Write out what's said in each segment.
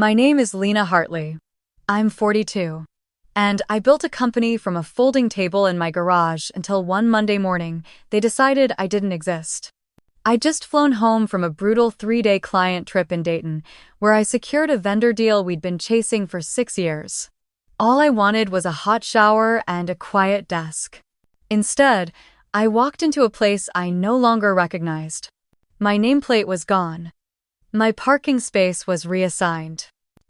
My name is Lena Hartley. I'm 42. And I built a company from a folding table in my garage until one Monday morning, they decided I didn't exist. I'd just flown home from a brutal 3-day client trip in Dayton, where I secured a vendor deal we'd been chasing for 6 years. All I wanted was a hot shower and a quiet desk. Instead, I walked into a place I no longer recognized. My nameplate was gone. My parking space was reassigned.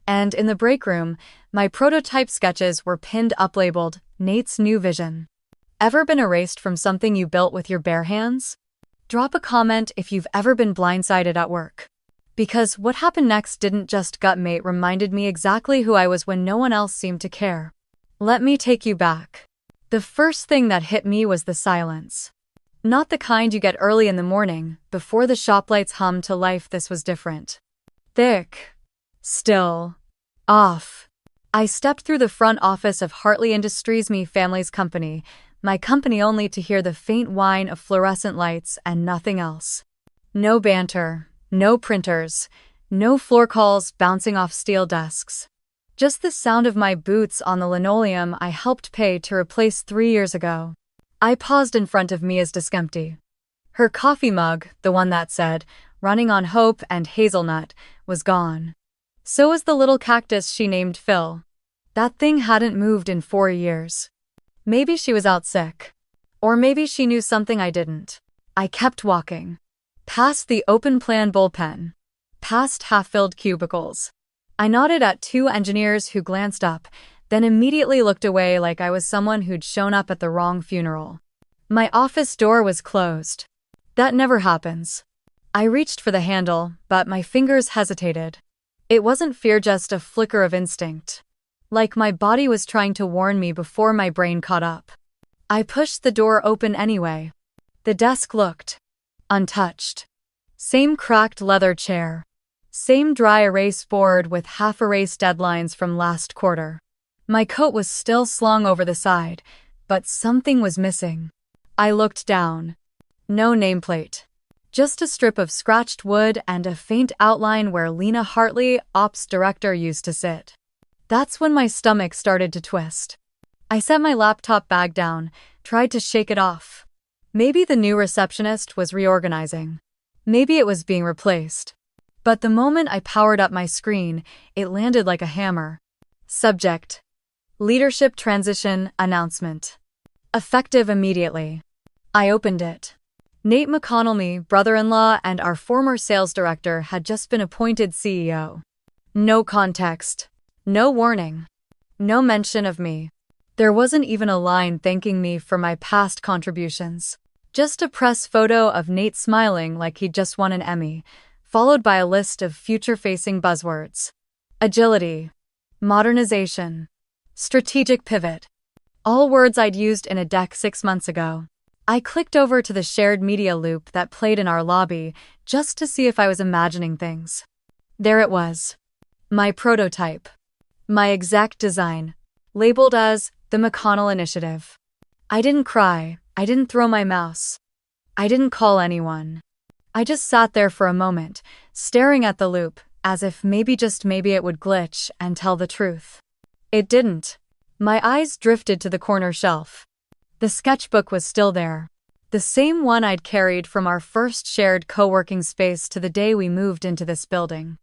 And in the break room, my prototype sketches were pinned up labeled, Nate's New Vision. Ever been erased from something you built with your bare hands? Drop a comment if you've ever been blindsided at work. Because what happened next didn't just gut mate reminded me exactly who I was when no one else seemed to care. Let me take you back. The first thing that hit me was the silence. Not the kind you get early in the morning, before the shop lights hum to life. This was different. Thick. Still. Off. I stepped through the front office of Hartley Industries, me family's company, my company, only to hear the faint whine of fluorescent lights and nothing else. No banter, no printers, no floor calls bouncing off steel desks. Just the sound of my boots on the linoleum I helped pay to replace 3 years ago. I paused in front of Mia's desk empty. Her coffee mug, the one that said, "Running on Hope and Hazelnut," was gone. So was the little cactus she named Phil. That thing hadn't moved in 4 years. Maybe she was out sick. Or maybe she knew something I didn't. I kept walking. Past the open-plan bullpen. Past half-filled cubicles. I nodded at 2 engineers who glanced up, then immediately looked away like I was someone who'd shown up at the wrong funeral. My office door was closed. That never happens. I reached for the handle, but my fingers hesitated. It wasn't fear, just a flicker of instinct. Like my body was trying to warn me before my brain caught up. I pushed the door open anyway. The desk looked untouched. Same cracked leather chair. Same dry erase board with half-erased deadlines from last quarter. My coat was still slung over the side, but something was missing. I looked down. No nameplate. Just a strip of scratched wood and a faint outline where Lena Hartley, ops director, used to sit. That's when my stomach started to twist. I set my laptop bag down, tried to shake it off. Maybe the new receptionist was reorganizing. Maybe it was being replaced. But the moment I powered up my screen, it landed like a hammer. Subject: Leadership Transition Announcement. Effective immediately. I opened it. Nate McConnell, me, brother-in-law, and our former sales director had just been appointed CEO. No context. No warning. No mention of me. There wasn't even a line thanking me for my past contributions. Just a press photo of Nate smiling like he'd just won an Emmy, followed by a list of future-facing buzzwords. Agility. Modernization. Strategic pivot. All words I'd used in a deck 6 months ago. I clicked over to the shared media loop that played in our lobby just to see if I was imagining things. There it was. My prototype. My exact design. Labeled as the McConnell Initiative. I didn't cry. I didn't throw my mouse. I didn't call anyone. I just sat there for a moment, staring at the loop, as if maybe, just maybe, it would glitch and tell the truth. It didn't. My eyes drifted to the corner shelf. The sketchbook was still there. The same one I'd carried from our first shared co-working space to the day we moved into this building.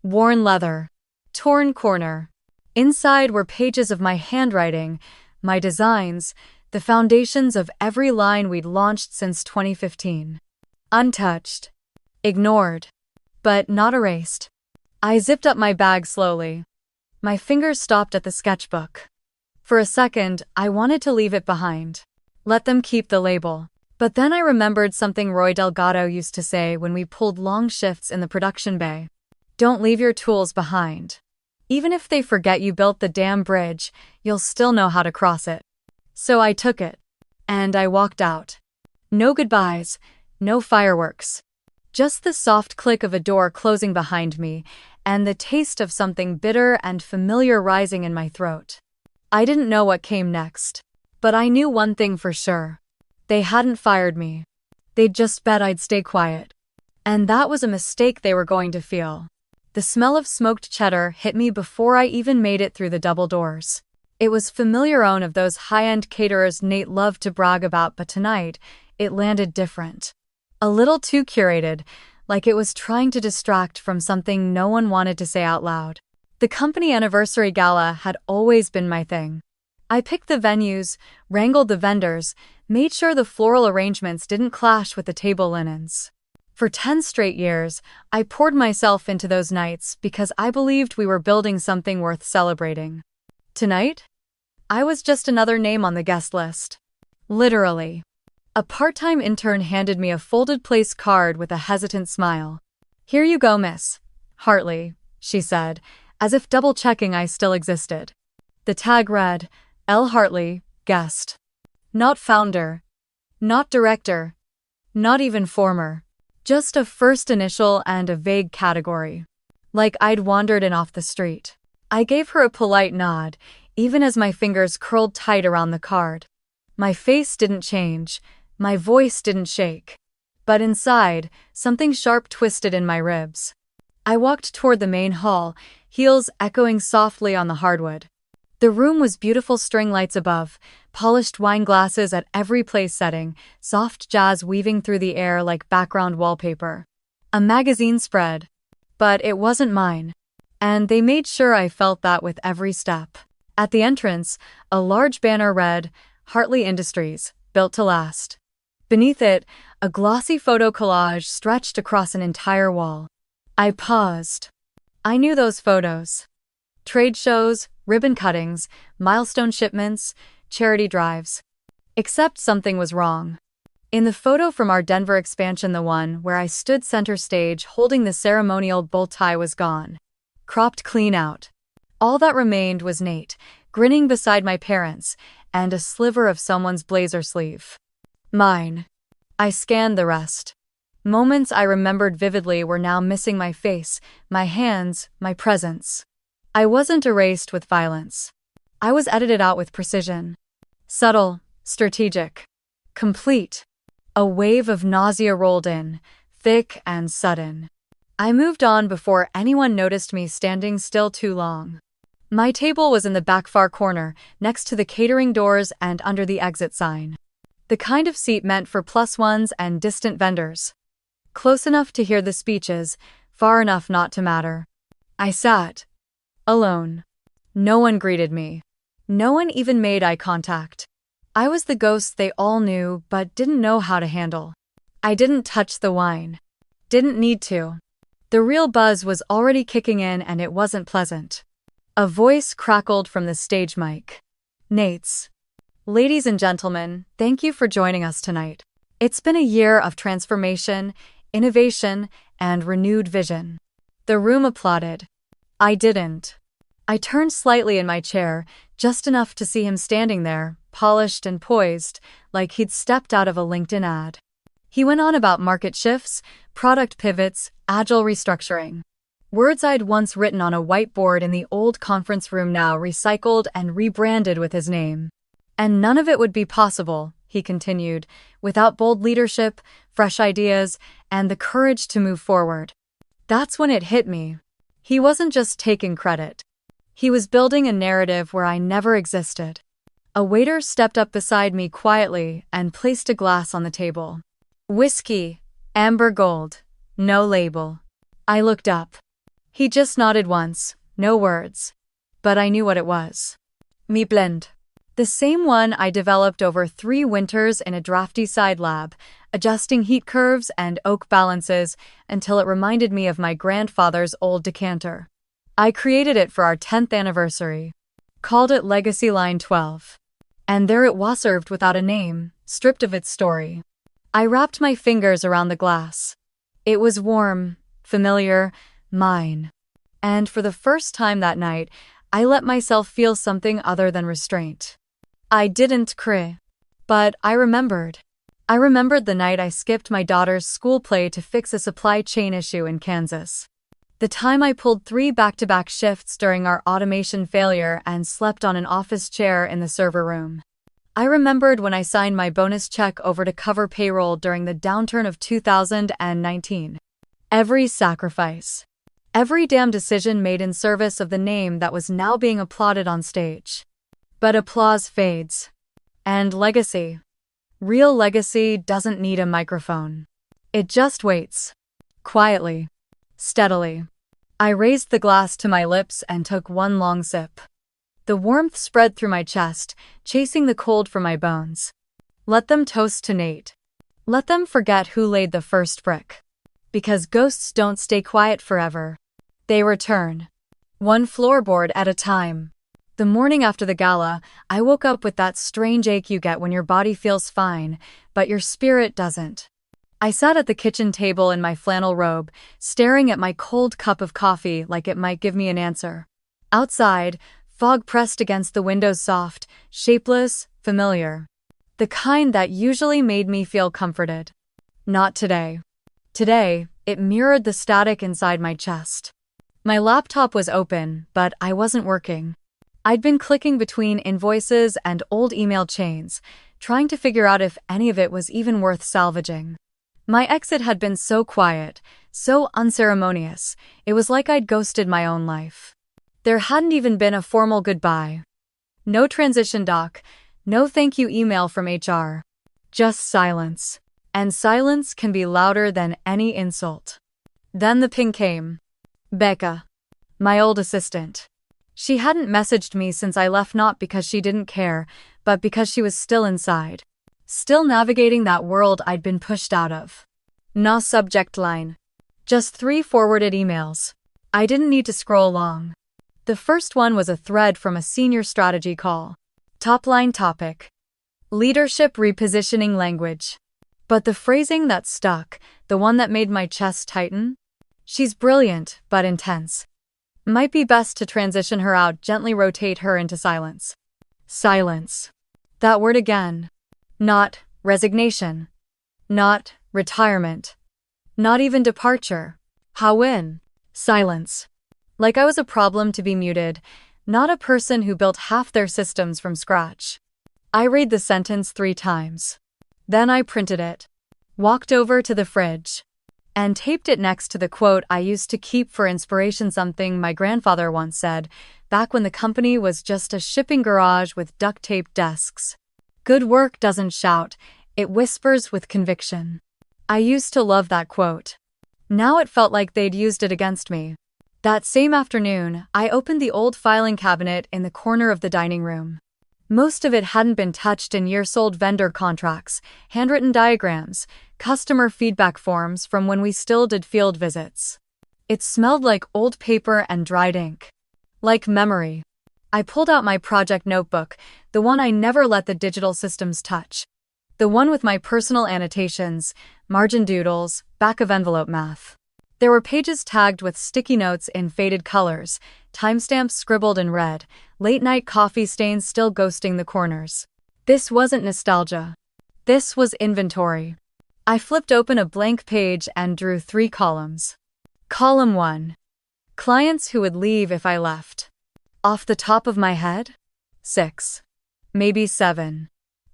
Worn leather. Torn corner. Inside were pages of my handwriting, my designs, the foundations of every line we'd launched since 2015. Untouched. Ignored. But not erased. I zipped up my bag slowly. My fingers stopped at the sketchbook. For a second, I wanted to leave it behind. Let them keep the label. But then I remembered something Roy Delgado used to say when we pulled long shifts in the production bay. Don't leave your tools behind. Even if they forget you built the damn bridge, you'll still know how to cross it. So I took it. And I walked out. No goodbyes, no fireworks. Just the soft click of a door closing behind me, and the taste of something bitter and familiar rising in my throat. I didn't know what came next. But I knew one thing for sure. They hadn't fired me. They'd just bet I'd stay quiet. And that was a mistake they were going to feel. The smell of smoked cheddar hit me before I even made it through the double doors. It was familiar one of those high-end caterers Nate loved to brag about, but tonight, it landed different. A little too curated, like it was trying to distract from something no one wanted to say out loud. The company anniversary gala had always been my thing. I picked the venues, wrangled the vendors, made sure the floral arrangements didn't clash with the table linens. For 10 straight years, I poured myself into those nights because I believed we were building something worth celebrating. Tonight, I was just another name on the guest list. Literally. A part-time intern handed me a folded place card with a hesitant smile. "Here you go, Miss Hartley," she said, as if double-checking I still existed. The tag read, L. Hartley, guest. Not founder. Not director. Not even former. Just a first initial and a vague category. Like I'd wandered in off the street. I gave her a polite nod, even as my fingers curled tight around the card. My face didn't change, my voice didn't shake. But inside, something sharp twisted in my ribs. I walked toward the main hall, heels echoing softly on the hardwood. The room was beautiful string lights above, polished wine glasses at every place setting, soft jazz weaving through the air like background wallpaper. A magazine spread. But it wasn't mine. And they made sure I felt that with every step. At the entrance, a large banner read, Hartley Industries, built to last. Beneath it, a glossy photo collage stretched across an entire wall. I paused. I knew those photos. Trade shows, ribbon cuttings, milestone shipments, charity drives. Except something was wrong. In the photo from our Denver expansion, the one where I stood center stage holding the ceremonial bow tie was gone. Cropped clean out. All that remained was Nate, grinning beside my parents, and a sliver of someone's blazer sleeve. Mine. I scanned the rest. Moments I remembered vividly were now missing: my face, my hands, my presence. I wasn't erased with violence. I was edited out with precision. Subtle, strategic, complete. A wave of nausea rolled in, thick and sudden. I moved on before anyone noticed me standing still too long. My table was in the back far corner, next to the catering doors and under the exit sign. The kind of seat meant for +1s and distant vendors. Close enough to hear the speeches, far enough not to matter. I sat. Alone. No one greeted me. No one even made eye contact. I was the ghost they all knew but didn't know how to handle. I didn't touch the wine. Didn't need to. The real buzz was already kicking in and it wasn't pleasant. A voice crackled from the stage mic. Nate's. Ladies and gentlemen, thank you for joining us tonight. It's been a year of transformation, innovation, and renewed vision. The room applauded. I didn't. I turned slightly in my chair, just enough to see him standing there, polished and poised, like he'd stepped out of a LinkedIn ad. He went on about market shifts, product pivots, agile restructuring. Words I'd once written on a whiteboard in the old conference room now recycled and rebranded with his name. And none of it would be possible, he continued, without bold leadership, fresh ideas, and the courage to move forward. That's when it hit me. He wasn't just taking credit. He was building a narrative where I never existed. A waiter stepped up beside me quietly and placed a glass on the table. Whiskey, amber gold, no label. I looked up. He just nodded once, no words. But I knew what it was. Me blend. The same one I developed over 3 winters in a drafty side lab, adjusting heat curves and oak balances until it reminded me of my grandfather's old decanter. I created it for our 10th anniversary. Called it Legacy Line 12. And there it was, served without a name, stripped of its story. I wrapped my fingers around the glass. It was warm, familiar, mine. And for the first time that night, I let myself feel something other than restraint. I didn't cry. But I remembered. I remembered the night I skipped my daughter's school play to fix a supply chain issue in Kansas. The time I pulled 3 back-to-back shifts during our automation failure and slept on an office chair in the server room. I remembered when I signed my bonus check over to cover payroll during the downturn of 2019. Every sacrifice. Every damn decision made in service of the name that was now being applauded on stage. But applause fades. And legacy. Real legacy doesn't need a microphone. It just waits. Quietly. Steadily. I raised the glass to my lips and took one long sip. The warmth spread through my chest, chasing the cold from my bones. Let them toast to Nate. Let them forget who laid the first brick. Because ghosts don't stay quiet forever. They return. One floorboard at a time. The morning after the gala, I woke up with that strange ache you get when your body feels fine, but your spirit doesn't. I sat at the kitchen table in my flannel robe, staring at my cold cup of coffee like it might give me an answer. Outside, fog pressed against the windows, soft, shapeless, familiar. The kind that usually made me feel comforted. Not today. Today, it mirrored the static inside my chest. My laptop was open, but I wasn't working. I'd been clicking between invoices and old email chains, trying to figure out if any of it was even worth salvaging. My exit had been so quiet, so unceremonious, it was like I'd ghosted my own life. There hadn't even been a formal goodbye. No transition doc, no thank you email from HR. Just silence. And silence can be louder than any insult. Then the ping came. Becca. My old assistant. She hadn't messaged me since I left, not because she didn't care, but because she was still inside. Still navigating that world I'd been pushed out of. No subject line. Just 3 forwarded emails. I didn't need to scroll long. The first one was a thread from a senior strategy call. Top line topic. Leadership repositioning language. But the phrasing that stuck, the one that made my chest tighten? She's brilliant, but intense. Might be best to transition her out, gently rotate her into silence. Silence. That word again. Not resignation. Not retirement. Not even departure. How in? Silence. Like I was a problem to be muted, not a person who built half their systems from scratch. I read the sentence 3 times. Then I printed it, walked over to the fridge, and taped it next to the quote I used to keep for inspiration, something my grandfather once said, back when the company was just a shipping garage with duct-taped desks. Good work doesn't shout, it whispers with conviction. I used to love that quote. Now it felt like they'd used it against me. That same afternoon, I opened the old filing cabinet in the corner of the dining room. Most of it hadn't been touched in years. Old vendor contracts, handwritten diagrams, customer feedback forms from when we still did field visits. It smelled like old paper and dried ink. Like memory. I pulled out my project notebook, the one I never let the digital systems touch. The one with my personal annotations, margin doodles, back of envelope math. There were pages tagged with sticky notes in faded colors, timestamps scribbled in red, late-night coffee stains still ghosting the corners. This wasn't nostalgia. This was inventory. I flipped open a blank page and drew 3 columns. Column 1. Clients who would leave if I left. Off the top of my head? 6. Maybe 7.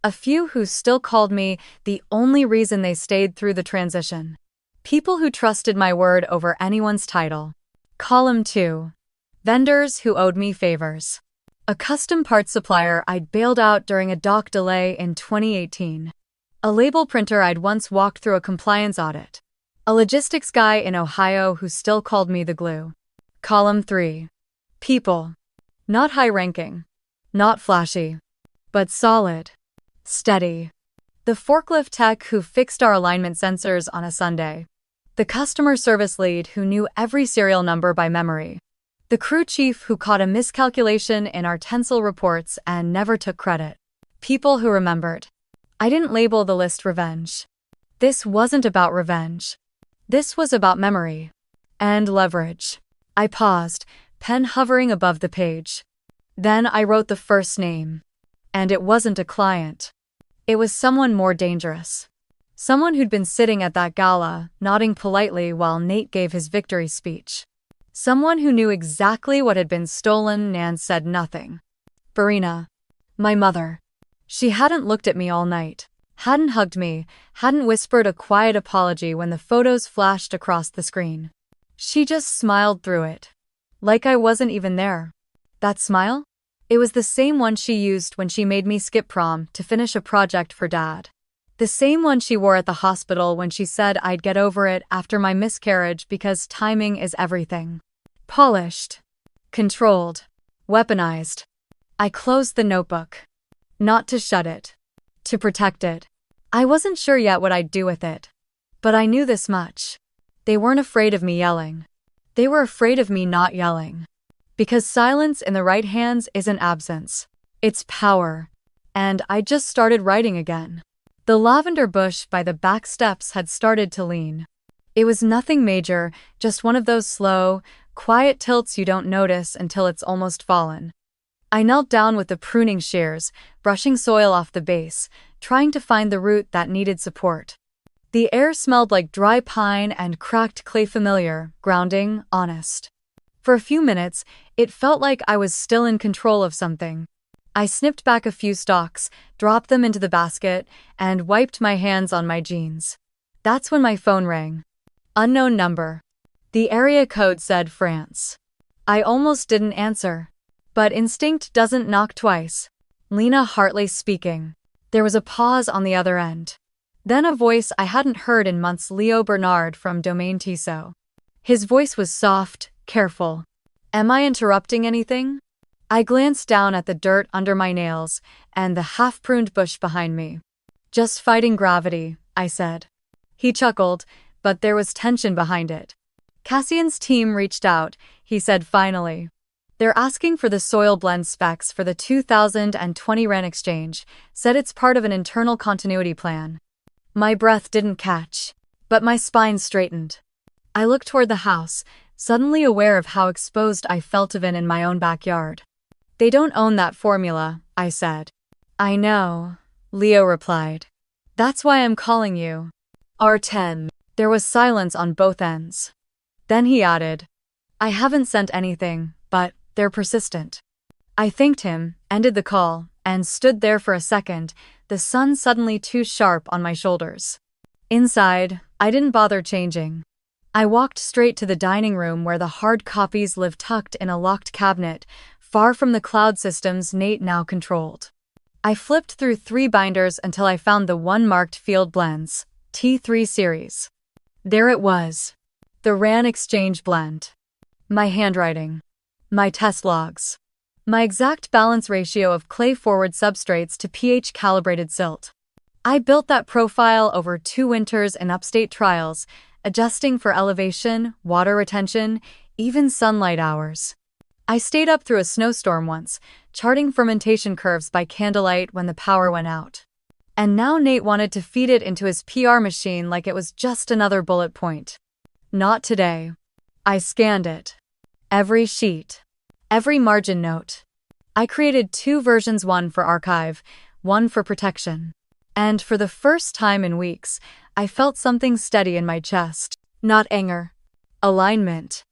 A few who still called me the only reason they stayed through the transition. People who trusted my word over anyone's title. Column 2. Vendors who owed me favors. A custom parts supplier I'd bailed out during a dock delay in 2018. A label printer I'd once walked through a compliance audit. A logistics guy in Ohio who still called me the glue. Column 3. People. Not high-ranking. Not flashy. But solid. Steady. The forklift tech who fixed our alignment sensors on a Sunday. The customer service lead who knew every serial number by memory. The crew chief who caught a miscalculation in our tensile reports and never took credit. People who remembered. I didn't label the list revenge. This wasn't about revenge. This was about memory. And leverage. I paused, pen hovering above the page. Then I wrote the first name. And it wasn't a client. It was someone more dangerous. Someone who'd been sitting at that gala, nodding politely while Nate gave his victory speech. Someone who knew exactly what had been stolen and said nothing. Verena. My mother. She hadn't looked at me all night, hadn't hugged me, hadn't whispered a quiet apology when the photos flashed across the screen. She just smiled through it. Like I wasn't even there. That smile? It was the same one she used when she made me skip prom to finish a project for Dad. The same one she wore at the hospital when she said I'd get over it after my miscarriage because timing is everything. Polished. Controlled. Weaponized. I closed the notebook. Not to shut it. To protect it. I wasn't sure yet what I'd do with it. But I knew this much. They weren't afraid of me yelling. They were afraid of me not yelling. Because silence in the right hands isn't absence. It's power. And I just started writing again. The lavender bush by the back steps had started to lean. It was nothing major, just one of those slow, quiet tilts you don't notice until it's almost fallen. I knelt down with the pruning shears, brushing soil off the base, trying to find the root that needed support. The air smelled like dry pine and cracked clay, familiar, grounding, honest. For a few minutes, it felt like I was still in control of something. I snipped back a few stalks, dropped them into the basket, and wiped my hands on my jeans. That's when my phone rang. Unknown number. The area code said France. I almost didn't answer. But instinct doesn't knock twice. Lena Hartley speaking. There was a pause on the other end. Then a voice I hadn't heard in months, Leo Bernard from Domaine Tissot. His voice was soft, careful. Am I interrupting anything? I glanced down at the dirt under my nails and the half-pruned bush behind me. Just fighting gravity, I said. He chuckled, but there was tension behind it. Cassian's team reached out, he said finally. They're asking for the soil blend specs for the 2020 RAN exchange, said it's part of an internal continuity plan. My breath didn't catch, but my spine straightened. I looked toward the house, suddenly aware of how exposed I felt even in my own backyard. They don't own that formula, I said. I know, Leo replied. That's why I'm calling you. R10. There was silence on both ends. Then he added, I haven't sent anything, but they're persistent. I thanked him, ended the call, and stood there for a second, the sun suddenly too sharp on my shoulders. Inside, I didn't bother changing. I walked straight to the dining room where the hard copies lived tucked in a locked cabinet, far from the cloud systems Nate now controlled. I flipped through 3 binders until I found the one marked Field Blends, T3 series. There it was. The RAN exchange blend. My handwriting. My test logs. My exact balance ratio of clay-forward substrates to pH-calibrated silt. I built that profile over 2 winters in upstate trials, adjusting for elevation, water retention, even sunlight hours. I stayed up through a snowstorm once, charting fermentation curves by candlelight when the power went out. And now Nate wanted to feed it into his PR machine like it was just another bullet point. Not today. I scanned it. Every sheet. Every margin note. I created 2 versions, one for archive, one for protection. And for the first time in weeks, I felt something steady in my chest. Not anger. Alignment.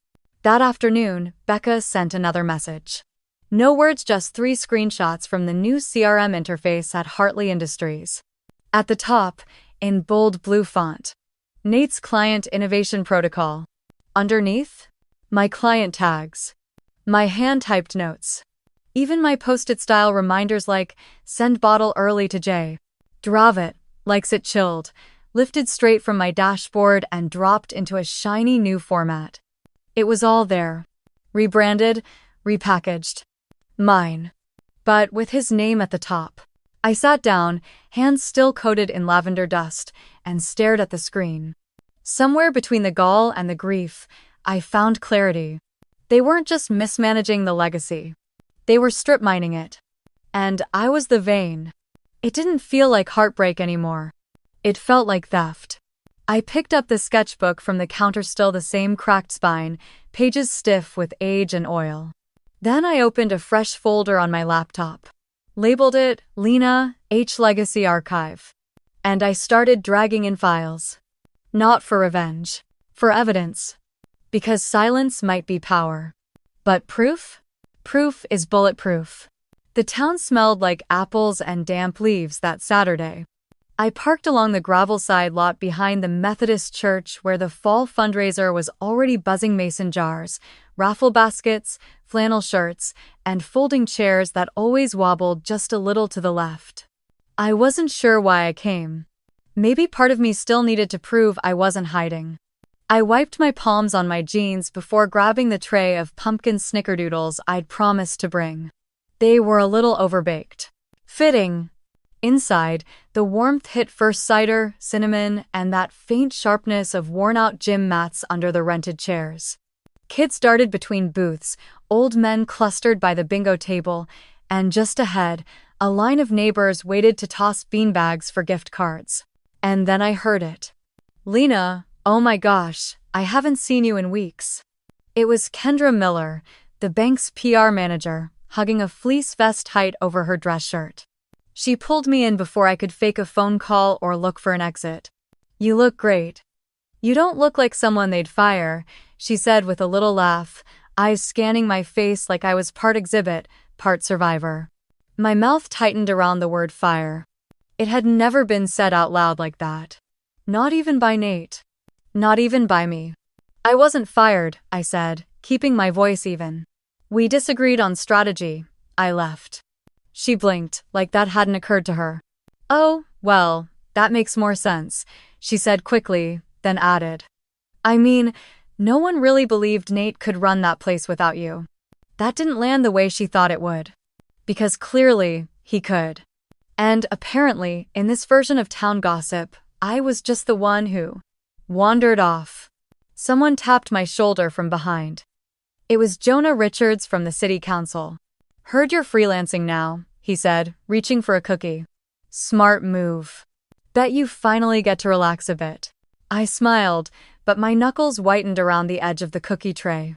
That afternoon, Becca sent another message. No words, just 3 screenshots from the new CRM interface at Hartley Industries. At the top, in bold blue font, Nate's Client Innovation Protocol. Underneath, my client tags. My hand-typed notes. Even my post-it-style reminders like, send bottle early to Jay. Dravit, likes it chilled, lifted straight from my dashboard and dropped into a shiny new format. It was all there. Rebranded, repackaged. Mine. But with his name at the top. I sat down, hands still coated in lavender dust, and stared at the screen. Somewhere between the gall and the grief, I found clarity. They weren't just mismanaging the legacy. They were strip mining it. And I was the vein. It didn't feel like heartbreak anymore. It felt like theft. I picked up the sketchbook from the counter, still the same cracked spine, pages stiff with age and oil. Then I opened a fresh folder on my laptop. Labeled it, Lena H. Legacy Archive. And I started dragging in files. Not for revenge. For evidence. Because silence might be power. But proof? Proof is bulletproof. The town smelled like apples and damp leaves that Saturday. I parked along the gravel side lot behind the Methodist church where the fall fundraiser was already buzzing mason jars, raffle baskets, flannel shirts, and folding chairs that always wobbled just a little to the left. I wasn't sure why I came. Maybe part of me still needed to prove I wasn't hiding. I wiped my palms on my jeans before grabbing the tray of pumpkin snickerdoodles I'd promised to bring. They were a little overbaked. Fitting. Inside, the warmth hit first cider, cinnamon, and that faint sharpness of worn-out gym mats under the rented chairs. Kids darted between booths, old men clustered by the bingo table, and just ahead, a line of neighbors waited to toss beanbags for gift cards. And then I heard it. "Lena, oh my gosh, I haven't seen you in weeks." It was Kendra Miller, the bank's PR manager, hugging a fleece vest tight over her dress shirt. She pulled me in before I could fake a phone call or look for an exit. "You look great." "You don't look like someone they'd fire," she said with a little laugh, eyes scanning my face like I was part exhibit, part survivor. My mouth tightened around the word fire. It had never been said out loud like that. Not even by Nate. Not even by me. "I wasn't fired," I said, keeping my voice even. "We disagreed on strategy." I left. She blinked, like that hadn't occurred to her. "Oh, well, that makes more sense," she said quickly, then added. "I mean, no one really believed Nate could run that place without you." That didn't land the way she thought it would. Because clearly, he could. And apparently, in this version of town gossip, I was just the one who wandered off. Someone tapped my shoulder from behind. It was Jonah Richards from the city council. "Heard you're freelancing now," he said, reaching for a cookie. "Smart move. Bet you finally get to relax a bit." I smiled, but my knuckles whitened around the edge of the cookie tray.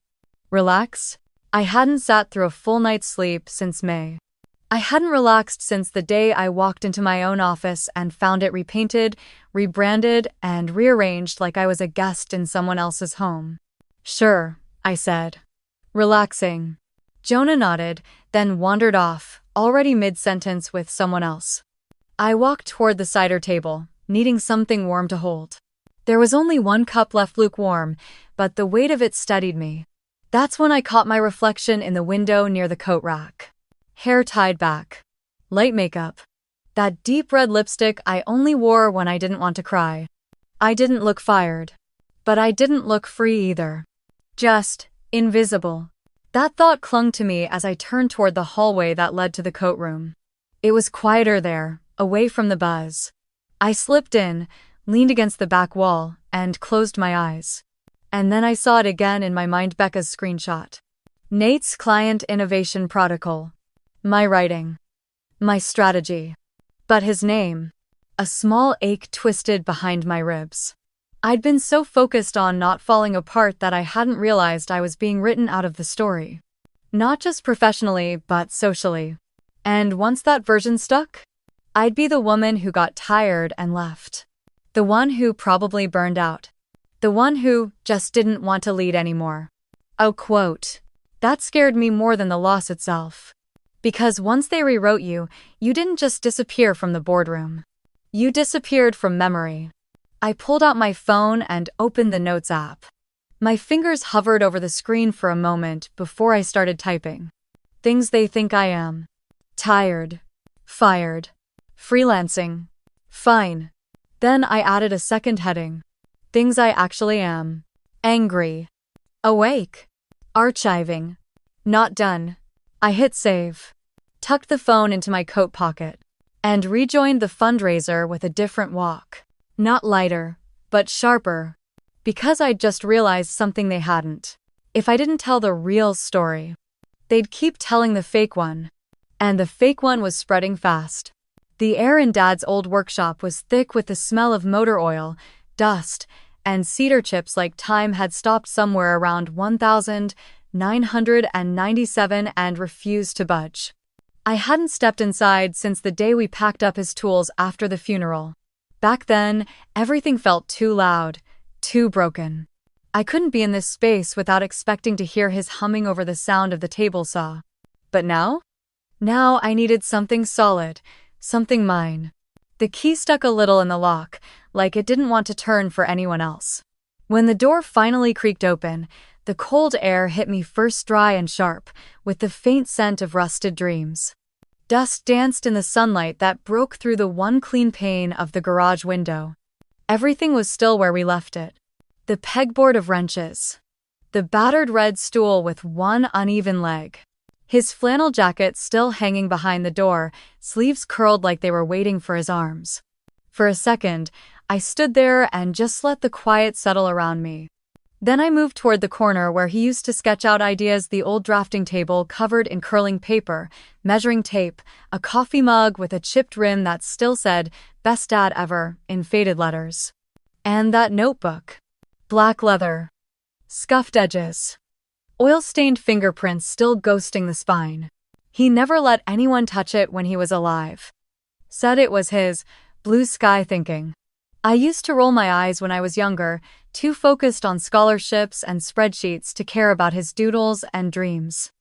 Relax? I hadn't sat through a full night's sleep since May. I hadn't relaxed since the day I walked into my own office and found it repainted, rebranded, and rearranged like I was a guest in someone else's home. "Sure," I said. "Relaxing." Jonah nodded, then wandered off, already mid-sentence with someone else. I walked toward the cider table, needing something warm to hold. There was only one cup left lukewarm, but the weight of it steadied me. That's when I caught my reflection in the window near the coat rack. Hair tied back. Light makeup. That deep red lipstick I only wore when I didn't want to cry. I didn't look fired. But I didn't look free either. Just invisible. That thought clung to me as I turned toward the hallway that led to the coat room. It was quieter there, away from the buzz. I slipped in, leaned against the back wall, and closed my eyes. And then I saw it again in my mind, Becca's screenshot. Nate's client innovation protocol. My writing. My strategy. But his name. A small ache twisted behind my ribs. I'd been so focused on not falling apart that I hadn't realized I was being written out of the story. Not just professionally, but socially. And once that version stuck, I'd be the woman who got tired and left. The one who probably burned out. The one who just didn't want to lead anymore. Oh, quote. That scared me more than the loss itself. Because once they rewrote you, you didn't just disappear from the boardroom. You disappeared from memory. I pulled out my phone and opened the Notes app. My fingers hovered over the screen for a moment before I started typing. Things they think I am. Tired. Fired. Freelancing. Fine. Then I added a second heading. Things I actually am. Angry. Awake. Archiving. Not done. I hit save. Tucked the phone into my coat pocket. And rejoined the fundraiser with a different walk. Not lighter, but sharper. Because I'd just realized something they hadn't. If I didn't tell the real story, they'd keep telling the fake one. And the fake one was spreading fast. The air in Dad's old workshop was thick with the smell of motor oil, dust, and cedar chips like time had stopped somewhere around 1997 and refused to budge. I hadn't stepped inside since the day we packed up his tools after the funeral. Back then, everything felt too loud, too broken. I couldn't be in this space without expecting to hear his humming over the sound of the table saw. But now? Now I needed something solid, something mine. The key stuck a little in the lock, like it didn't want to turn for anyone else. When the door finally creaked open, the cold air hit me first dry and sharp, with the faint scent of rusted dreams. Dust danced in the sunlight that broke through the one clean pane of the garage window. Everything was still where we left it. The pegboard of wrenches. The battered red stool with one uneven leg. His flannel jacket still hanging behind the door, sleeves curled like they were waiting for his arms. For a second, I stood there and just let the quiet settle around me. Then I moved toward the corner where he used to sketch out ideas, the old drafting table covered in curling paper, measuring tape, a coffee mug with a chipped rim that still said, "Best Dad Ever," in faded letters. And that notebook. Black leather. Scuffed edges. Oil-stained fingerprints still ghosting the spine. He never let anyone touch it when he was alive. Said it was his blue sky thinking. I used to roll my eyes when I was younger, too focused on scholarships and spreadsheets to care about his doodles and dreams.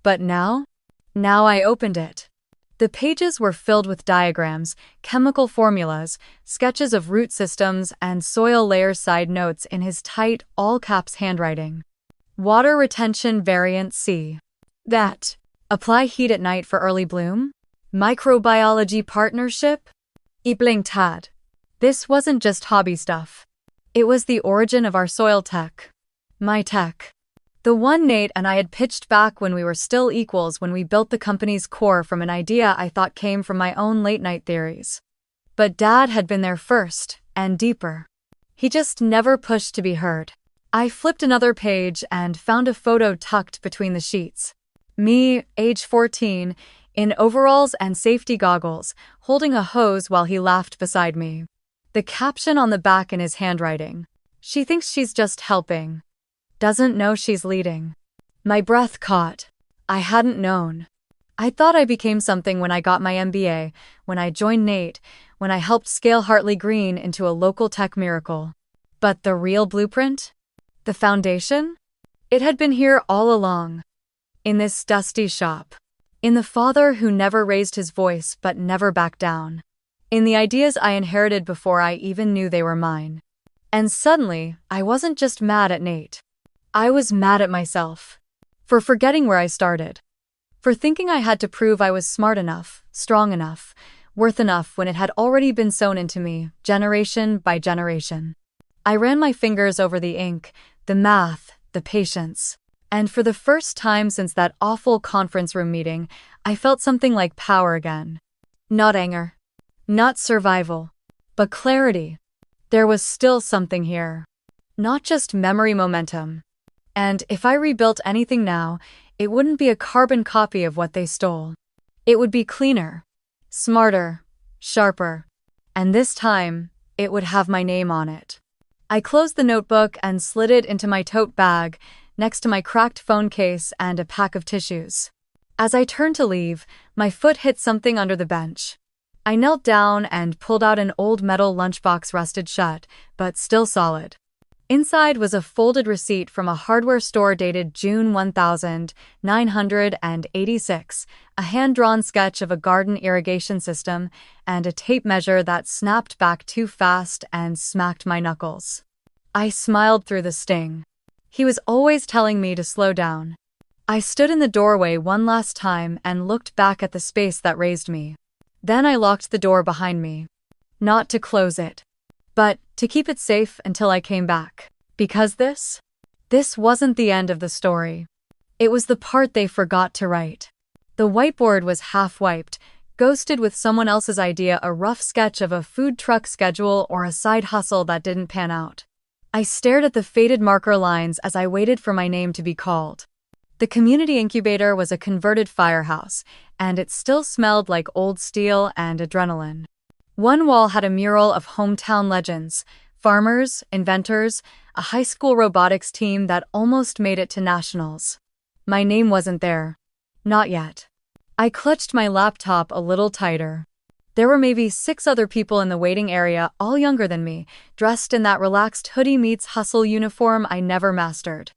But now I opened it. The pages were filled with diagrams, chemical formulas, sketches of root systems, and soil layer side notes in his tight, all-caps handwriting. Water retention variant C. That. Apply heat at night for early bloom? Microbiology partnership? Ibling Tad. This wasn't just hobby stuff. It was the origin of our soil tech. My tech. The one Nate and I had pitched back when we were still equals, when we built the company's core from an idea I thought came from my own late-night theories. But Dad had been there first, and deeper. He just never pushed to be heard. I flipped another page and found a photo tucked between the sheets. Me, age 14, in overalls and safety goggles, holding a hose while he laughed beside me. The caption on the back in his handwriting. She thinks she's just helping. Doesn't know she's leading. My breath caught. I hadn't known. I thought I became something when I got my MBA, when I joined Nate, when I helped scale Hartley Green into a local tech miracle. But the real blueprint? The foundation? It had been here all along. In this dusty shop. In the father who never raised his voice but never backed down. In the ideas I inherited before I even knew they were mine. And suddenly, I wasn't just mad at Nate. I was mad at myself. For forgetting where I started. For thinking I had to prove I was smart enough, strong enough, worth enough when it had already been sewn into me, generation by generation. I ran my fingers over the ink, the math, the patience. And for the first time since that awful conference room meeting, I felt something like power again. Not anger. Not survival. But clarity. There was still something here. Not just memory momentum. And if I rebuilt anything now, it wouldn't be a carbon copy of what they stole. It would be cleaner, smarter, sharper. And this time, it would have my name on it. I closed the notebook and slid it into my tote bag, next to my cracked phone case and a pack of tissues. As I turned to leave, my foot hit something under the bench. I knelt down and pulled out an old metal lunchbox, rusted shut, but still solid. Inside was a folded receipt from a hardware store dated June 1986, a hand-drawn sketch of a garden irrigation system, and a tape measure that snapped back too fast and smacked my knuckles. I smiled through the sting. He was always telling me to slow down. I stood in the doorway one last time and looked back at the space that raised me. Then I locked the door behind me. Not to close it, but to keep it safe until I came back. Because this wasn't the end of the story. It was the part they forgot to write. The whiteboard was half wiped, ghosted with someone else's idea, a rough sketch of a food truck schedule or a side hustle that didn't pan out. I stared at the faded marker lines as I waited for my name to be called. The community incubator was a converted firehouse, and it still smelled like old steel and adrenaline. One wall had a mural of hometown legends, farmers, inventors, a high school robotics team that almost made it to nationals. My name wasn't there. Not yet. I clutched my laptop a little tighter. There were maybe 6 other people in the waiting area, all younger than me, dressed in that relaxed hoodie meets hustle uniform I never mastered.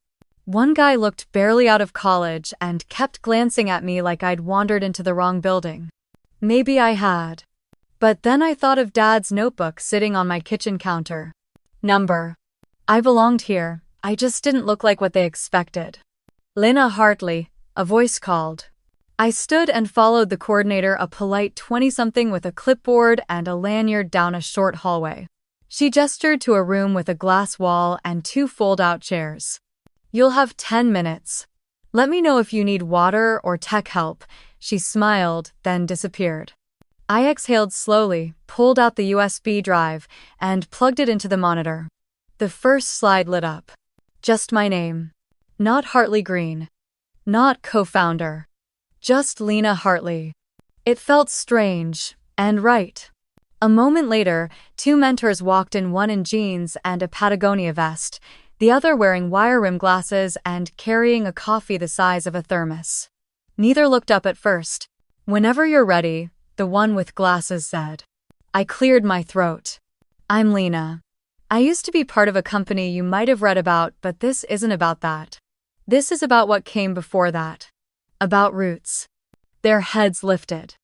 One guy looked barely out of college and kept glancing at me like I'd wandered into the wrong building. Maybe I had. But then I thought of Dad's notebook sitting on my kitchen counter. Number. I belonged here, I just didn't look like what they expected. Lena Hartley, a voice called. I stood and followed the coordinator, a polite 20-something with a clipboard and a lanyard, down a short hallway. She gestured to a room with a glass wall and 2 fold-out chairs. You'll have 10 minutes. Let me know if you need water or tech help. She smiled, then disappeared. I exhaled slowly, pulled out the USB drive, and plugged it into the monitor. The first slide lit up. Just my name. Not Hartley Green. Not co-founder. Just Lena Hartley. It felt strange, and right. A moment later, 2 mentors walked in, one in jeans and a Patagonia vest, the other wearing wire-rimmed glasses and carrying a coffee the size of a thermos. Neither looked up at first. Whenever you're ready, the one with glasses said. I cleared my throat. I'm Lena. I used to be part of a company you might have read about, but this isn't about that. This is about what came before that. About roots. Their heads lifted.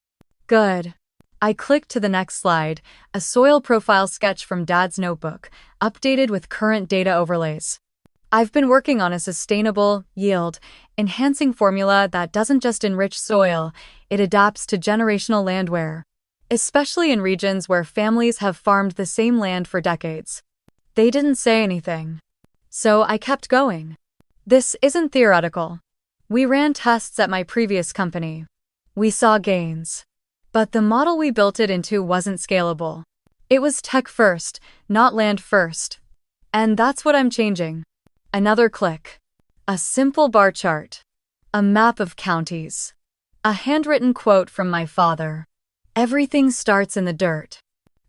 Good. I clicked to the next slide, a soil profile sketch from Dad's notebook, updated with current data overlays. I've been working on a sustainable, yield-enhancing formula that doesn't just enrich soil, it adapts to generational land wear, especially in regions where families have farmed the same land for decades. They didn't say anything. So I kept going. This isn't theoretical. We ran tests at my previous company. We saw gains. But the model we built it into wasn't scalable. It was tech first, not land first. And that's what I'm changing. Another click. A simple bar chart. A map of counties. A handwritten quote from my father. Everything starts in the dirt.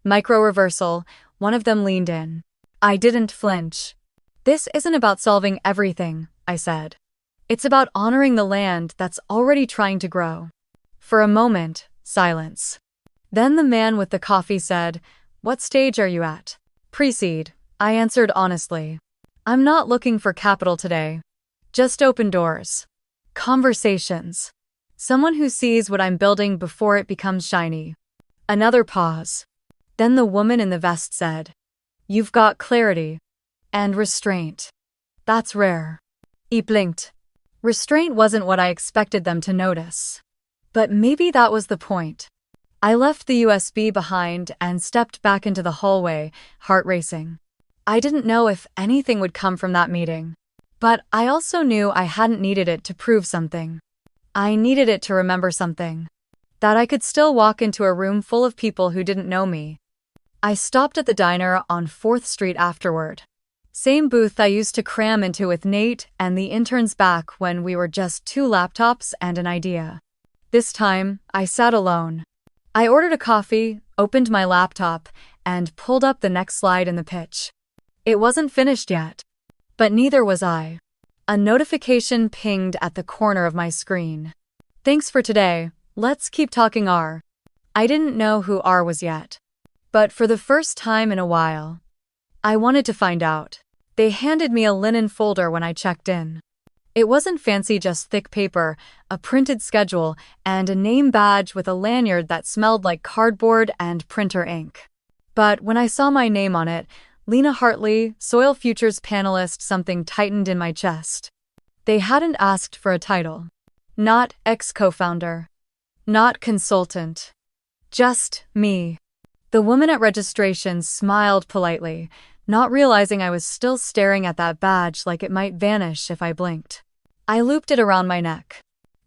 Micro reversal, one of them leaned in. I didn't flinch. This isn't about solving everything, I said. It's about honoring the land that's already trying to grow. For a moment, silence. Then the man with the coffee said, What stage are you at? Pre-seed, I answered honestly. I'm not looking for capital today. Just open doors. Conversations. Someone who sees what I'm building before it becomes shiny. Another pause. Then the woman in the vest said, You've got clarity. And restraint. That's rare. He blinked. Restraint wasn't what I expected them to notice. But maybe that was the point. I left the USB behind and stepped back into the hallway, heart racing. I didn't know if anything would come from that meeting. But I also knew I hadn't needed it to prove something. I needed it to remember something. That I could still walk into a room full of people who didn't know me. I stopped at the diner on 4th Street afterward. Same booth I used to cram into with Nate and the interns back when we were just 2 laptops and an idea. This time, I sat alone. I ordered a coffee, opened my laptop, and pulled up the next slide in the pitch. It wasn't finished yet. But neither was I. A notification pinged at the corner of my screen. Thanks for today, let's keep talking R. I didn't know who R was yet. But for the first time in a while, I wanted to find out. They handed me a linen folder when I checked in. It wasn't fancy, just thick paper, a printed schedule, and a name badge with a lanyard that smelled like cardboard and printer ink. But when I saw my name on it, Lena Hartley, Soil Futures panelist, something tightened in my chest. They hadn't asked for a title. Not ex-co-founder. Not consultant. Just me. The woman at registration smiled politely, not realizing I was still staring at that badge like it might vanish if I blinked. I looped it around my neck.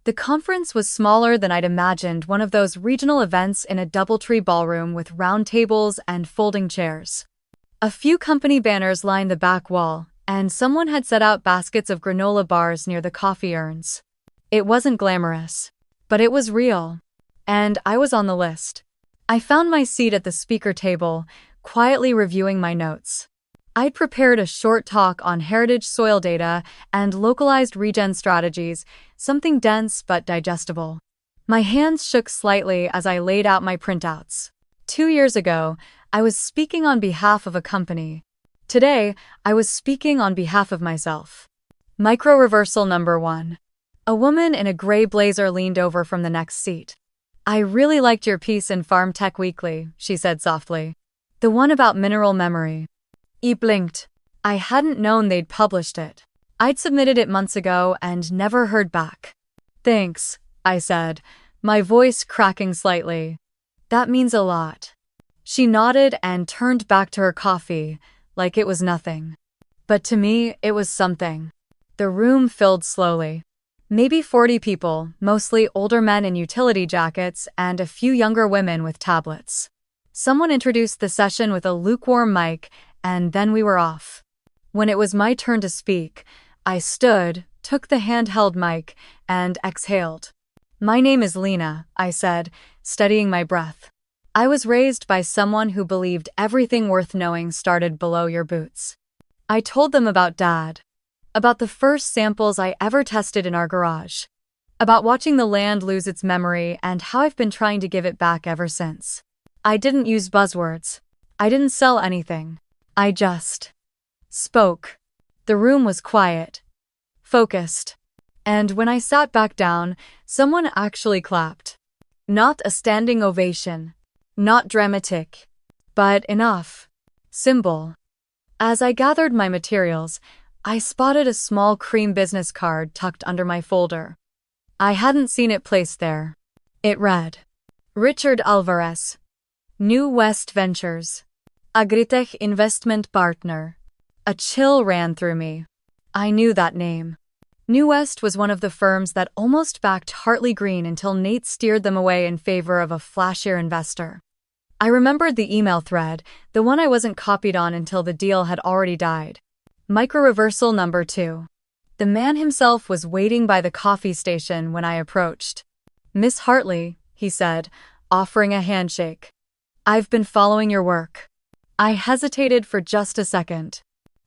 The conference was smaller than I'd imagined, one of those regional events in a DoubleTree ballroom with round tables and folding chairs. A few company banners lined the back wall, and someone had set out baskets of granola bars near the coffee urns. It wasn't glamorous, but it was real. And I was on the list. I found my seat at the speaker table, quietly reviewing my notes. I'd prepared a short talk on heritage soil data and localized regen strategies, something dense but digestible. My hands shook slightly as I laid out my printouts. 2 years ago, I was speaking on behalf of a company. Today, I was speaking on behalf of myself. Micro reversal number 1. A woman in a gray blazer leaned over from the next seat. I really liked your piece in Farm Tech Weekly, she said softly. The one about mineral memory. He blinked. I hadn't known they'd published it. I'd submitted it months ago and never heard back. Thanks, I said, my voice cracking slightly. That means a lot. She nodded and turned back to her coffee, like it was nothing. But to me, it was something. The room filled slowly. Maybe 40 people, mostly older men in utility jackets and a few younger women with tablets. Someone introduced the session with a lukewarm mic, and then we were off. When it was my turn to speak, I stood, took the handheld mic, and exhaled. My name is Lena, I said, steadying my breath. I was raised by someone who believed everything worth knowing started below your boots. I told them about Dad. About the first samples I ever tested in our garage. About watching the land lose its memory and how I've been trying to give it back ever since. I didn't use buzzwords. I didn't sell anything. I just spoke. The room was quiet, focused. And when I sat back down, someone actually clapped. Not a standing ovation. Not dramatic. But enough. Symbol. As I gathered my materials, I spotted a small cream business card tucked under my folder. I hadn't seen it placed there. It read, Richard Alvarez, New West Ventures, Agritech Investment Partner. A chill ran through me. I knew that name. New West was one of the firms that almost backed Hartley Green until Nate steered them away in favor of a flashier investor. I remembered the email thread, the one I wasn't copied on until the deal had already died. Micro-reversal number 2. The man himself was waiting by the coffee station when I approached. Miss Hartley, he said, offering a handshake. I've been following your work. I hesitated for just a second,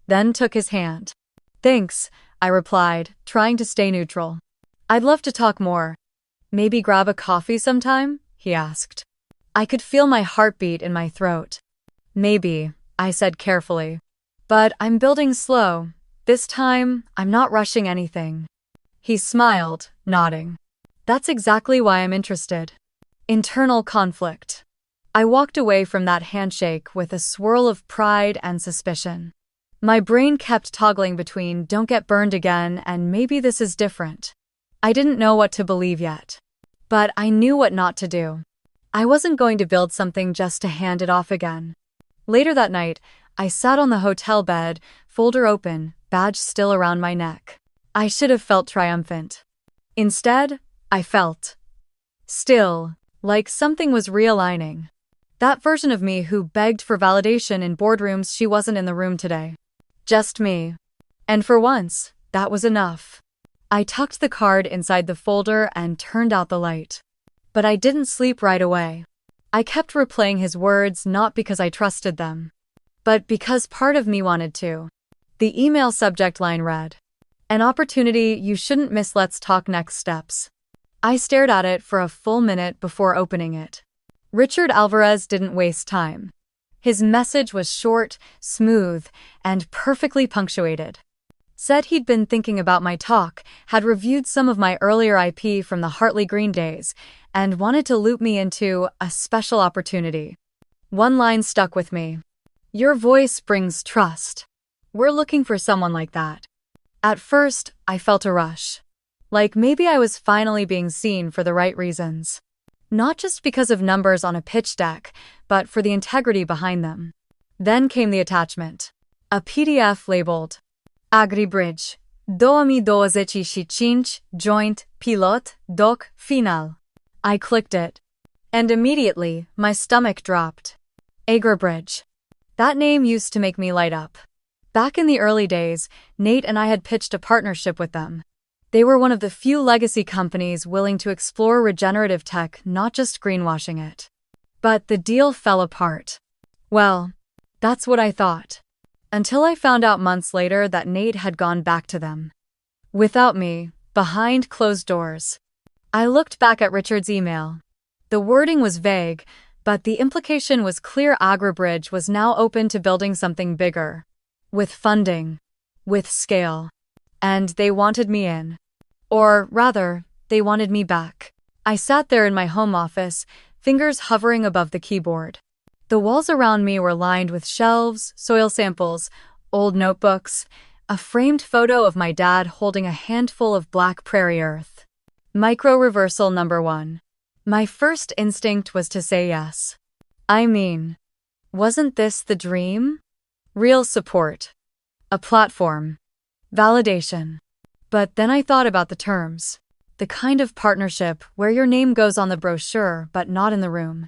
then took his hand. Thanks, I replied, trying to stay neutral. I'd love to talk more. Maybe grab a coffee sometime? He asked. I could feel my heartbeat in my throat. Maybe, I said carefully. But I'm building slow. This time, I'm not rushing anything. He smiled, nodding. That's exactly why I'm interested. Internal conflict. I walked away from that handshake with a swirl of pride and suspicion. My brain kept toggling between don't get burned again and maybe this is different. I didn't know what to believe yet. But I knew what not to do. I wasn't going to build something just to hand it off again. Later that night, I sat on the hotel bed, folder open, badge still around my neck. I should have felt triumphant. Instead, I felt still, like something was realigning. That version of me who begged for validation in boardrooms, she wasn't in the room today. Just me. And for once, that was enough. I tucked the card inside the folder and turned out the light. But I didn't sleep right away. I kept replaying his words not because I trusted them, but because part of me wanted to. The email subject line read, An opportunity you shouldn't miss. Let's talk next steps. I stared at it for a full minute before opening it. Richard Alvarez didn't waste time. His message was short, smooth, and perfectly punctuated. Said he'd been thinking about my talk, had reviewed some of my earlier IP from the Hartley Green days, and wanted to loop me into a special opportunity. One line stuck with me. Your voice brings trust. We're looking for someone like that. At first, I felt a rush. Like maybe I was finally being seen for the right reasons. Not just because of numbers on a pitch deck, but for the integrity behind them. Then came the attachment. A PDF labeled AgriBridge 2025 Joint Pilot Doc Final. I clicked it. And immediately, my stomach dropped. AgriBridge. That name used to make me light up. Back in the early days, Nate and I had pitched a partnership with them. They were one of the few legacy companies willing to explore regenerative tech, not just greenwashing it. But the deal fell apart. Well, that's what I thought. Until I found out months later that Nate had gone back to them. Without me, behind closed doors. I looked back at Richard's email. The wording was vague, but the implication was clear. AgriBridge was now open to building something bigger. With funding. With scale. And they wanted me in. Or rather, they wanted me back. I sat there in my home office, fingers hovering above the keyboard. The walls around me were lined with shelves, soil samples, old notebooks, a framed photo of my dad holding a handful of black prairie earth. Micro reversal number 1. My first instinct was to say yes. I mean, wasn't this the dream? Real support. A platform. Validation. But then I thought about the terms. The kind of partnership where your name goes on the brochure but not in the room.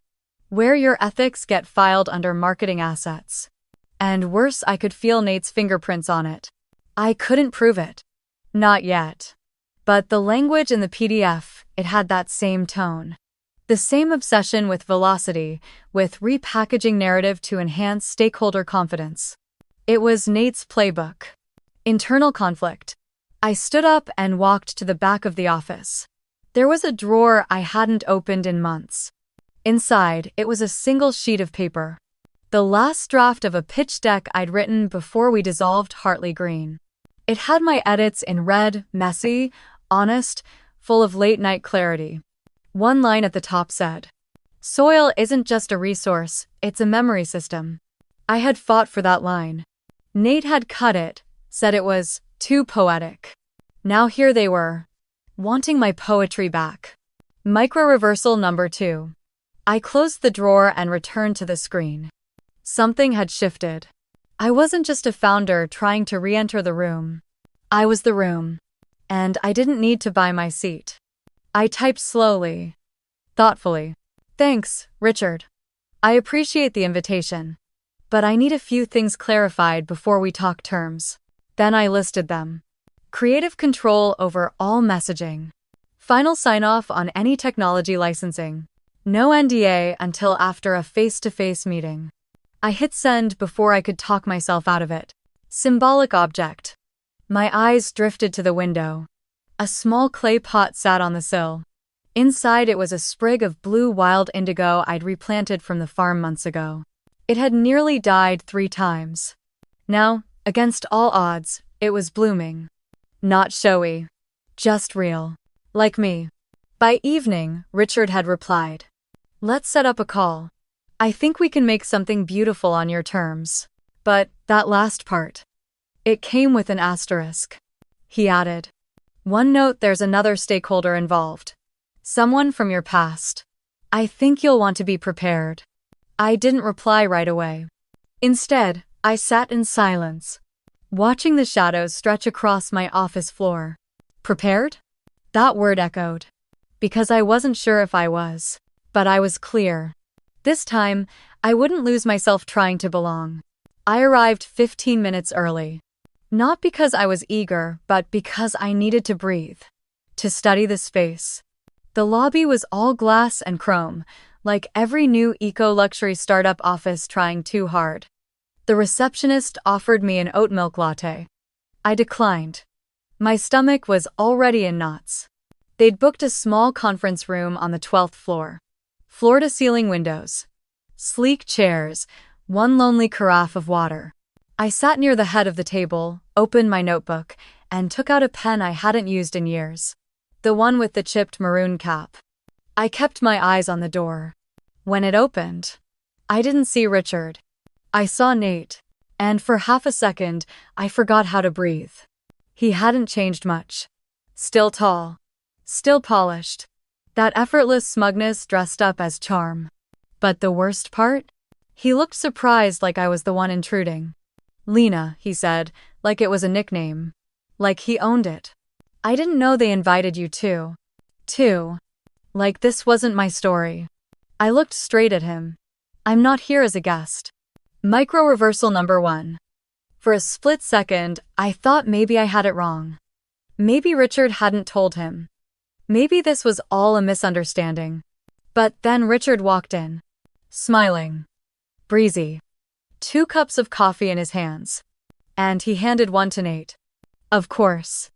Where your ethics get filed under marketing assets. And worse, I could feel Nate's fingerprints on it. I couldn't prove it. Not yet. But the language in the PDF, it had that same tone. The same obsession with velocity, with repackaging narrative to enhance stakeholder confidence. It was Nate's playbook. Internal conflict. I stood up and walked to the back of the office. There was a drawer I hadn't opened in months. Inside, it was a single sheet of paper. The last draft of a pitch deck I'd written before we dissolved Hartley Green. It had my edits in red, messy, honest, full of late-night clarity. One line at the top said, "Soil isn't just a resource, it's a memory system." I had fought for that line. Nate had cut it, said it was too poetic. Now here they were, wanting my poetry back. Micro-reversal number 2. I closed the drawer and returned to the screen. Something had shifted. I wasn't just a founder trying to re-enter the room. I was the room. And I didn't need to buy my seat. I typed slowly, thoughtfully. "Thanks, Richard. I appreciate the invitation. But I need a few things clarified before we talk terms." Then I listed them. Creative control over all messaging. Final sign-off on any technology licensing. No NDA until after a face-to-face meeting. I hit send before I could talk myself out of it. Symbolic object. My eyes drifted to the window. A small clay pot sat on the sill. Inside it was a sprig of blue wild indigo I'd replanted from the farm months ago. It had nearly died 3 times. Now, against all odds, it was blooming. Not showy. Just real. Like me. By evening, Richard had replied. "Let's set up a call. I think we can make something beautiful on your terms." But that last part. It came with an asterisk. He added, "One note, there's another stakeholder involved. Someone from your past. I think you'll want to be prepared." I didn't reply right away. Instead, I sat in silence, watching the shadows stretch across my office floor. Prepared? That word echoed. Because I wasn't sure if I was. But I was clear. This time, I wouldn't lose myself trying to belong. I arrived 15 minutes early. Not because I was eager, but because I needed to breathe. To study the space. The lobby was all glass and chrome, like every new eco-luxury startup office trying too hard. The receptionist offered me an oat milk latte. I declined. My stomach was already in knots. They'd booked a small conference room on the 12th floor. Floor-to-ceiling windows. Sleek chairs, one lonely carafe of water. I sat near the head of the table, opened my notebook, and took out a pen I hadn't used in years. The one with the chipped maroon cap. I kept my eyes on the door. When it opened, I didn't see Richard. I saw Nate, and for half a second, I forgot how to breathe. He hadn't changed much. Still tall. Still polished. That effortless smugness dressed up as charm. But the worst part? He looked surprised, like I was the one intruding. "Lena," he said, like it was a nickname. Like he owned it. "I didn't know they invited you too." Like this wasn't my story. I looked straight at him. "I'm not here as a guest." Micro-reversal number 1. For a split second, I thought maybe I had it wrong. Maybe Richard hadn't told him. Maybe this was all a misunderstanding. But then Richard walked in. Smiling. Breezy. 2 cups of coffee in his hands. And he handed one to Nate. Of course.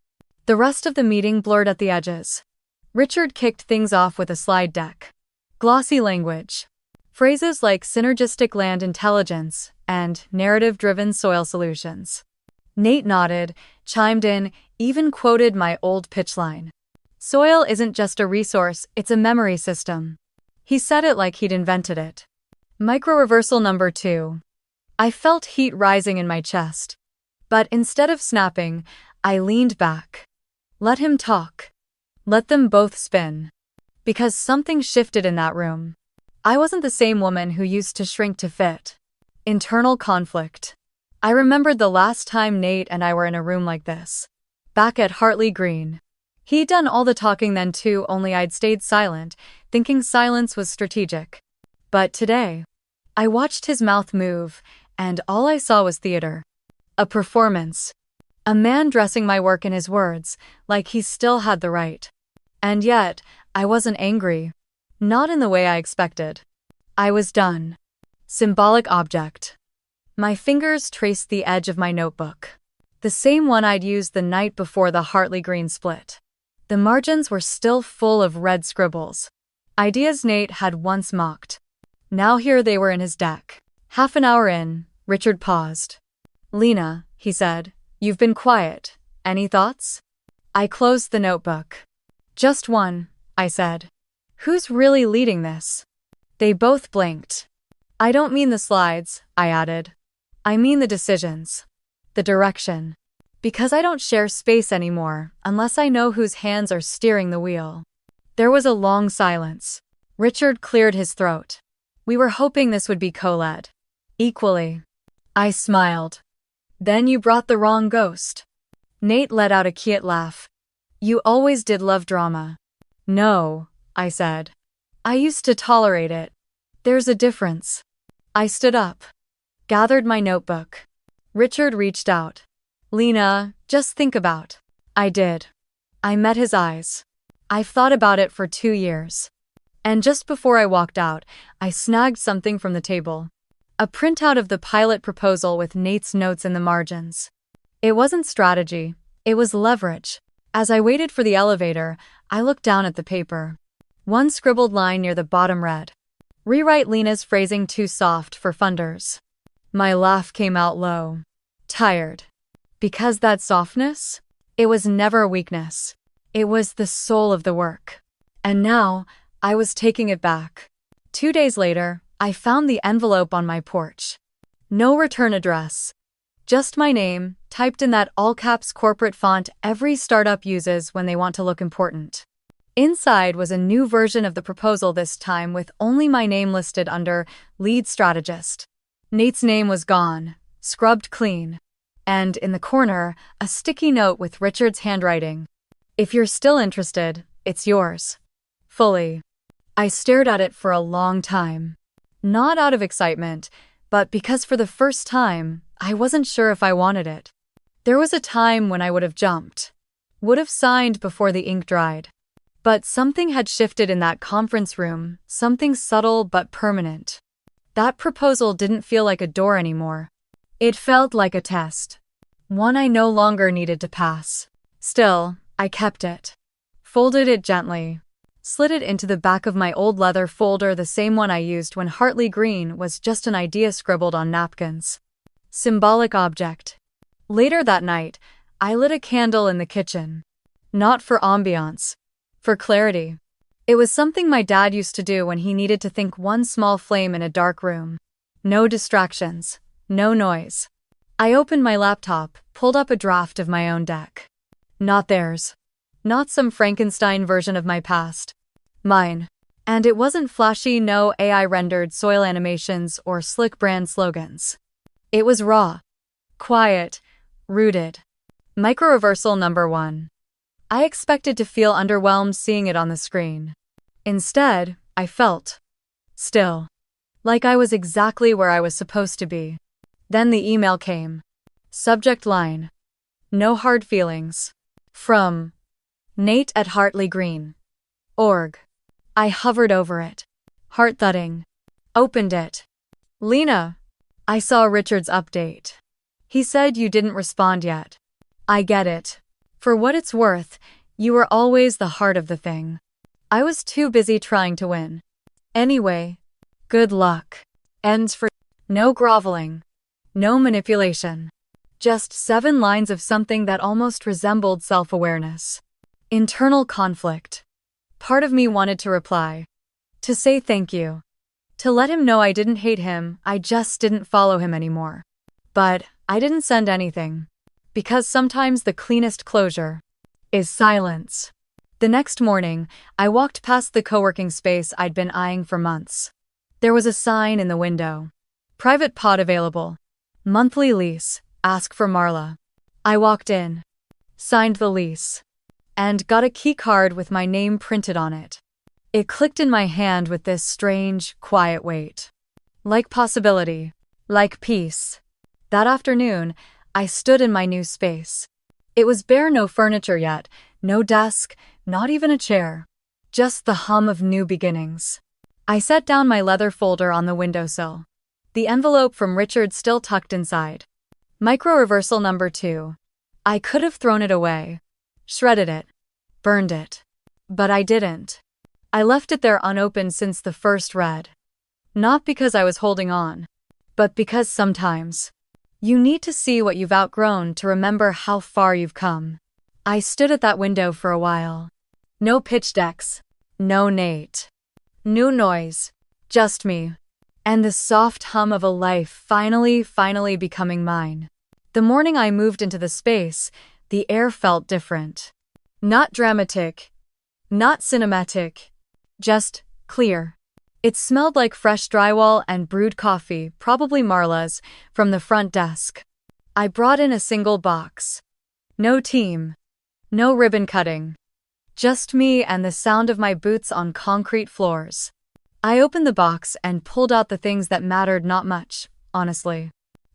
The rest of the meeting blurred at the edges. Richard kicked things off with a slide deck. Glossy language. Phrases like synergistic land intelligence and narrative-driven soil solutions. Nate nodded, chimed in, even quoted my old pitch line. Soil isn't just a resource, it's a memory system. He said it like he'd invented it. Micro-reversal number 2. I felt heat rising in my chest. But instead of snapping, I leaned back. Let him talk. Let them both spin. Because something shifted in that room. I wasn't the same woman who used to shrink to fit. Internal conflict. I remembered the last time Nate and I were in a room like this. Back at Hartley Green. He'd done all the talking then too, only I'd stayed silent, thinking silence was strategic. But today, I watched his mouth move, and all I saw was theater. A performance. A man dressing my work in his words, like he still had the right. And yet, I wasn't angry. Not in the way I expected. I was done. Symbolic object. My fingers traced the edge of my notebook. The same one I'd used the night before the Hartley Green split. The margins were still full of red scribbles. Ideas Nate had once mocked. Now here they were in his deck. Half an hour in, Richard paused. "Lena," he said, "you've been quiet. Any thoughts?" I closed the notebook. "Just one," I said. "Who's really leading this?" They both blinked. "I don't mean the slides," I added. "I mean the decisions. The direction. Because I don't share space anymore, unless I know whose hands are steering the wheel." There was a long silence. Richard cleared his throat. "We were hoping this would be co-led." "Equally." I smiled. "Then you brought the wrong ghost." Nate let out a quiet laugh. "You always did love drama." "No," I said. "I used to tolerate it. There's a difference." I stood up. Gathered my notebook. Richard reached out. "Lena, just think about." I did. I met his eyes. I've thought about it for 2 years. And just before I walked out, I snagged something from the table. A printout of the pilot proposal with Nate's notes in the margins. It wasn't strategy, it was leverage. As I waited for the elevator, I looked down at the paper. One scribbled line near the bottom read, "Rewrite Lena's phrasing too soft for funders." My laugh came out low. Tired. Because that softness? It was never a weakness. It was the soul of the work. And now, I was taking it back. 2 days later, I found the envelope on my porch. No return address. Just my name, typed in that all-caps corporate font every startup uses when they want to look important. Inside was a new version of the proposal, this time with only my name listed under lead strategist. Nate's name was gone, scrubbed clean. And in the corner, a sticky note with Richard's handwriting. "If you're still interested, it's yours. Fully." I stared at it for a long time. Not out of excitement, but because for the first time, I wasn't sure if I wanted it. There was a time when I would have jumped. Would have signed before the ink dried. But something had shifted in that conference room, something subtle but permanent. That proposal didn't feel like a door anymore. It felt like a test. One I no longer needed to pass. Still, I kept it. Folded it gently. Slid it into the back of my old leather folder, the same one I used when Hartley Green was just an idea scribbled on napkins. Symbolic object. Later that night, I lit a candle in the kitchen. Not for ambiance. For clarity. It was something my dad used to do when he needed to think, one small flame in a dark room. No distractions. No noise. I opened my laptop, pulled up a draft of my own deck. Not theirs. Not some Frankenstein version of my past. Mine. And it wasn't flashy, no AI-rendered soil animations or slick brand slogans. It was raw. Quiet. Rooted. Micro-reversal number 1. I expected to feel underwhelmed seeing it on the screen. Instead, I felt still. Like I was exactly where I was supposed to be. Then the email came. Subject line. No hard feelings. From Nate at Hartley Green. Org. I hovered over it. Heart thudding. Opened it. "Lena." I saw Richard's update. He said you didn't respond yet. I get it. For what it's worth, you were always the heart of the thing. I was too busy trying to win. Anyway, good luck. Ends for no groveling. No manipulation. Just 7 lines of something that almost resembled self-awareness. Internal conflict. Part of me wanted to reply, to say thank you, to let him know I didn't hate him, I just didn't follow him anymore. But I didn't send anything. Because sometimes the cleanest closure is silence. The next morning, I walked past the co-working space I'd been eyeing for months. There was a sign in the window. Private pod available. Monthly lease. Ask for Marla. I walked in, signed the lease, and got a key card with my name printed on it. It clicked in my hand with this strange, quiet weight. Like possibility. Like peace. That afternoon, I stood in my new space. It was bare, no furniture yet, no desk, not even a chair. Just the hum of new beginnings. I set down my leather folder on the windowsill. The envelope from Richard still tucked inside. Micro reversal number 2. I could have thrown it away. Shredded it. Burned it. But I didn't. I left it there unopened since the first read. Not because I was holding on, but because sometimes you need to see what you've outgrown to remember how far you've come. I stood at that window for a while. No pitch decks. No Nate. No noise. Just me. And the soft hum of a life finally becoming mine. The morning I moved into the space, the air felt different. Not dramatic. Not cinematic. Just clear. It smelled like fresh drywall and brewed coffee, probably Marla's, from the front desk. I brought in a single box. No team. No ribbon cutting. Just me and the sound of my boots on concrete floors. I opened the box and pulled out the things that mattered not much, honestly.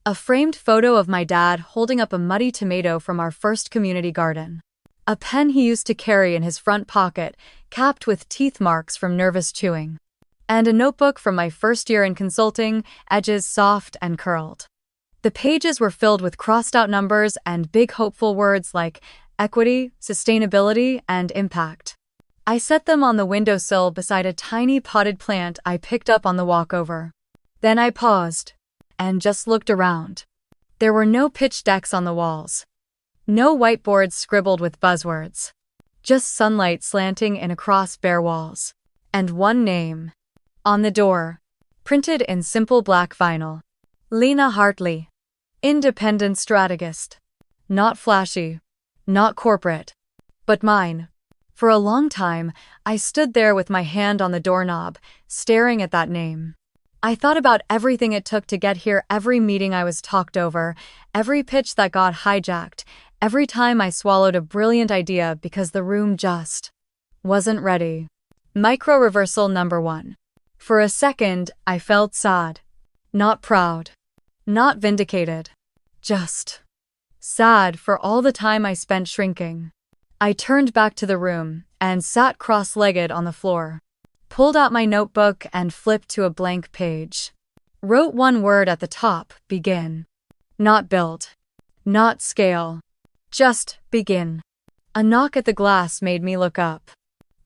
A framed photo of my dad holding up a muddy tomato from our first community garden. A pen he used to carry in his front pocket, capped with teeth marks from nervous chewing. And a notebook from my first year in consulting, edges soft and curled. The pages were filled with crossed-out numbers and big hopeful words like equity, sustainability, and impact. I set them on the windowsill beside a tiny potted plant I picked up on the walk over. Then I paused and just looked around. There were no pitch decks on the walls. No whiteboards scribbled with buzzwords. Just sunlight slanting in across bare walls. And one name. On the door. Printed in simple black vinyl. Lena Hartley. Independent strategist. Not flashy. Not corporate. But mine. For a long time, I stood there with my hand on the doorknob, staring at that name. I thought about everything it took to get here, every meeting I was talked over, every pitch that got hijacked, every time I swallowed a brilliant idea because the room just wasn't ready. Micro reversal number 1. For a second, I felt sad. Not proud. Not vindicated. Just sad for all the time I spent shrinking. I turned back to the room and sat cross-legged on the floor. Pulled out my notebook and flipped to a blank page. Wrote one word at the top, begin. Not build. Not scale. Just begin. A knock at the glass made me look up.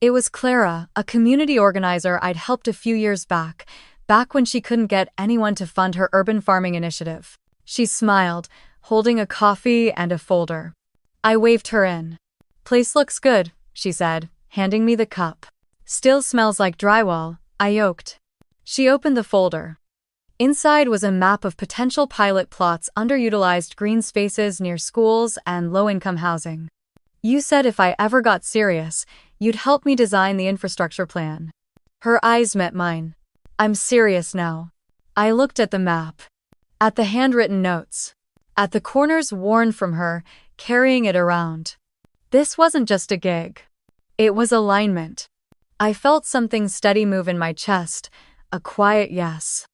It was Clara, a community organizer I'd helped a few years back when she couldn't get anyone to fund her urban farming initiative. She smiled, holding a coffee and a folder. I waved her in. Place looks good, she said, handing me the cup. Still smells like drywall, I yoked. She opened the folder. Inside was a map of potential pilot plots, underutilized green spaces near schools and low-income housing. You said if I ever got serious, you'd help me design the infrastructure plan. Her eyes met mine. I'm serious now. I looked at the map. At the handwritten notes. At the corners worn from her, carrying it around. This wasn't just a gig. It was alignment. I felt something steady move in my chest, a quiet yes.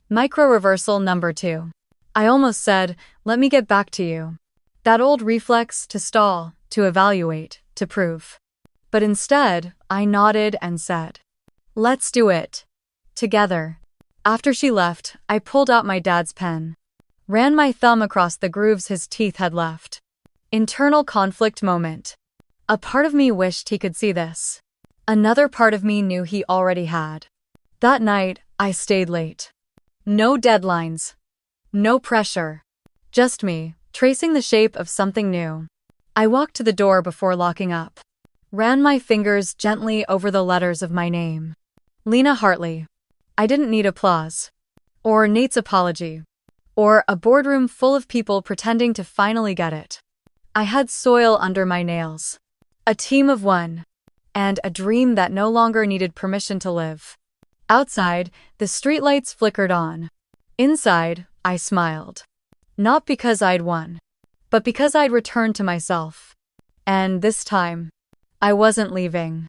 Micro reversal number 2. I almost said, let me get back to you. That old reflex to stall, to evaluate, to prove. But instead, I nodded and said, let's do it. Together. After she left, I pulled out my dad's pen. Ran my thumb across the grooves his teeth had left. Internal conflict moment. A part of me wished he could see this. Another part of me knew he already had. That night, I stayed late. No deadlines. No pressure. Just me, tracing the shape of something new. I walked to the door before locking up. Ran my fingers gently over the letters of my name. Lena Hartley. I didn't need applause. Or Nate's apology. Or a boardroom full of people pretending to finally get it. I had soil under my nails. A team of one. And a dream that no longer needed permission to live. Outside, the streetlights flickered on. Inside, I smiled. Not because I'd won, but because I'd returned to myself. And this time, I wasn't leaving.